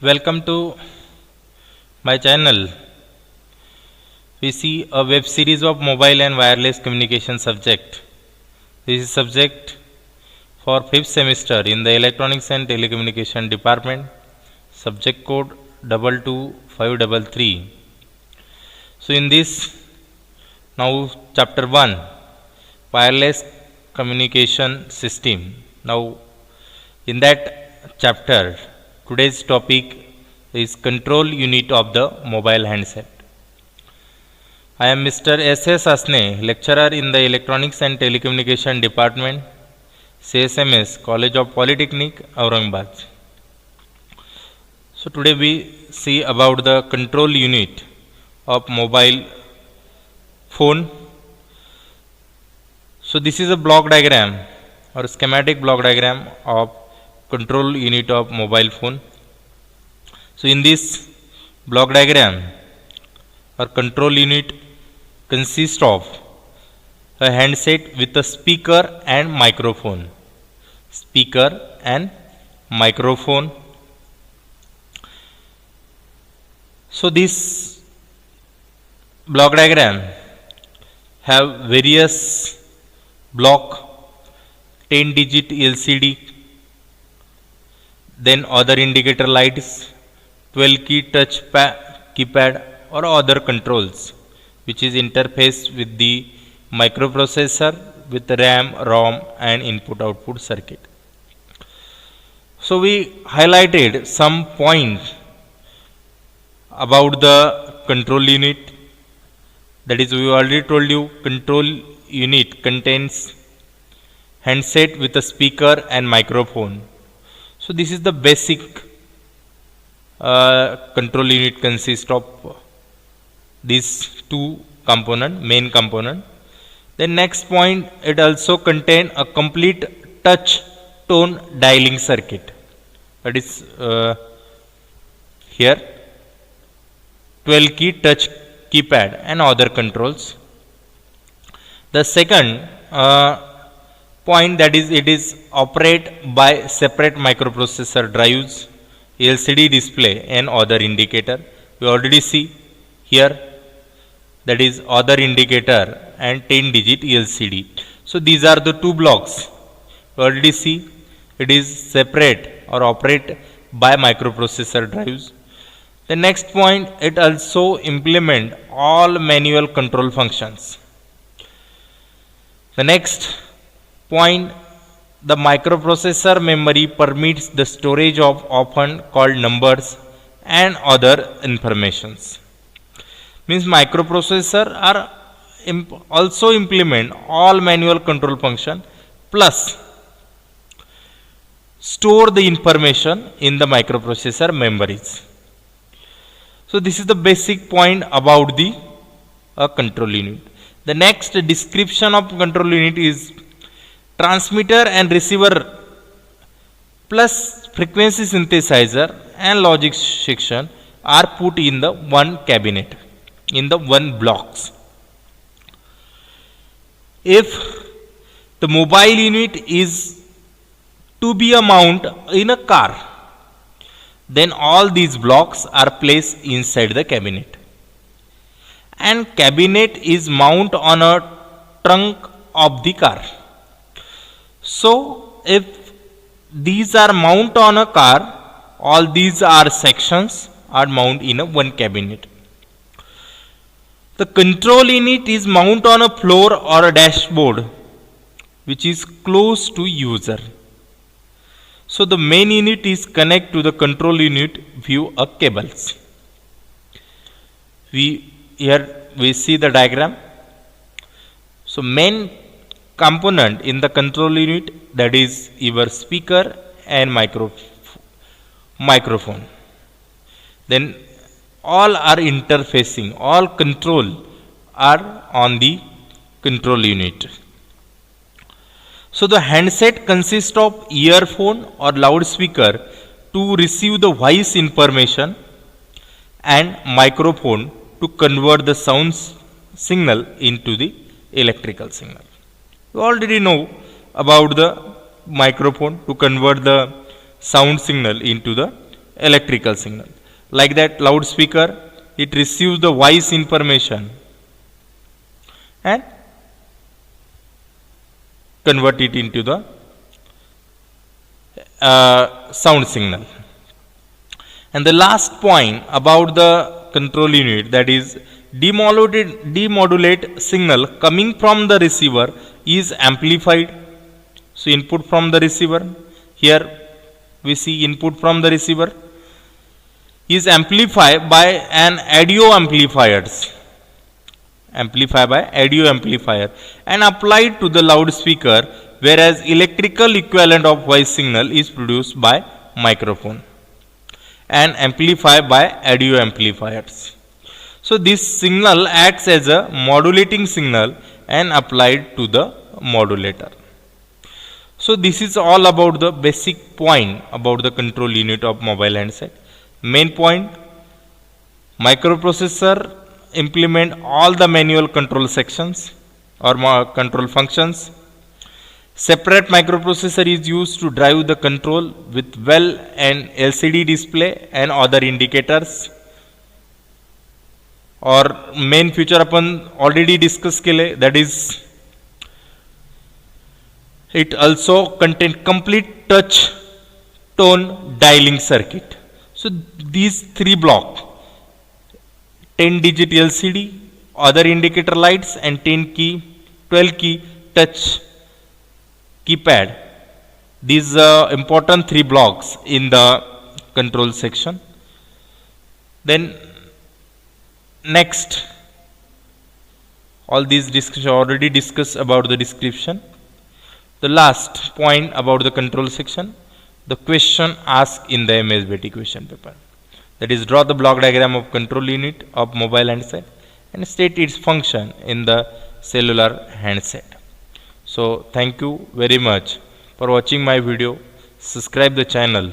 Welcome to my channel. We see a web series of mobile and wireless communication subject. This is subject for 5th semester in the Electronics and Telecommunication Department. Subject code 22533. So in this now chapter 1 wireless communication system. Now in that chapter today's topic is control unit of the mobile handset. I am Mr. S.S. Asne, lecturer in the Electronics and Telecommunication Department, CSMS, College of Polytechnic, Aurangabad. So today we see about the control unit of mobile phone. So this is a block diagram or schematic block diagram of control unit of mobile phone. So in this block diagram or control unit consists of a handset with a speaker and microphone. Speaker and microphone. So this block diagram have various block, 10-digit LCD, then other indicator lights, 12-key touch keypad or other controls which is interface with the microprocessor with RAM, ROM and input-output circuit. So we highlighted some points about the control unit. That is, we already told you control unit contains handset with a speaker and microphone. So this is the basic control unit consists of these two main component. The next point, it also contain a complete touch tone dialing circuit. That is here 12-key touch keypad and other controls. The second point, that is, it is operate by separate microprocessor drives, LCD display and other indicator. We already see here, that is other indicator and 10-digit LCD. So these are the two blocks. We already see it is separate or operate by microprocessor drives. The next point, it also implement all manual control functions. The next point, the microprocessor memory permits the storage of often called numbers and other informations. Means microprocessor are also implement all manual control function plus store the information in the microprocessor memories. So this is the basic point about the control unit. The next description of control unit is transmitter and receiver plus frequency synthesizer and logic section are put in the one cabinet, in the one blocks. If the mobile unit is to be a mount in a car, then all these blocks are placed inside the cabinet. And cabinet is mount on a trunk of the car. So if these are mount on a car, all these are sections are mount in a one cabinet. The control unit is mount on a floor or a dashboard which is close to user. So the main unit is connect to the control unit via cables. Here we see the diagram. So main component in the control unit, that is your speaker and microphone. Then all are interfacing, all control are on the control unit. So the handset consists of earphone or loudspeaker to receive the voice information and microphone to convert the sound signal into the electrical signal. You already know about the microphone to convert the sound signal into the electrical signal. Like that loudspeaker, it receives the voice information and convert it into the sound signal. And the last point about the control unit, that is demodulate signal coming from the receiver is amplified. So input from the receiver, here we see input from the receiver is amplified by an audio amplifier and applied to the loudspeaker, whereas electrical equivalent of voice signal is produced by microphone and amplified by audio amplifiers. So this signal acts as a modulating signal and applied to the modulator. So this is all about the basic point about the control unit of mobile handset. Main point, microprocessor implement all the manual control sections or control functions. Separate microprocessor is used to drive the control with well and LCD display and other indicators. और main feature अपन already discuss केले, that is it also contain complete touch tone dialing circuit. So these three blocks, 10 digit LCD, other indicator lights and 12 key touch keypad, these important three blocks in the control section. Then next, all these discussion already discussed about the description. The last point about the control section, the question asked in the MSBT question paper, that is draw the block diagram of control unit of mobile handset and state its function in the cellular handset. So thank you very much for watching my video. Subscribe the channel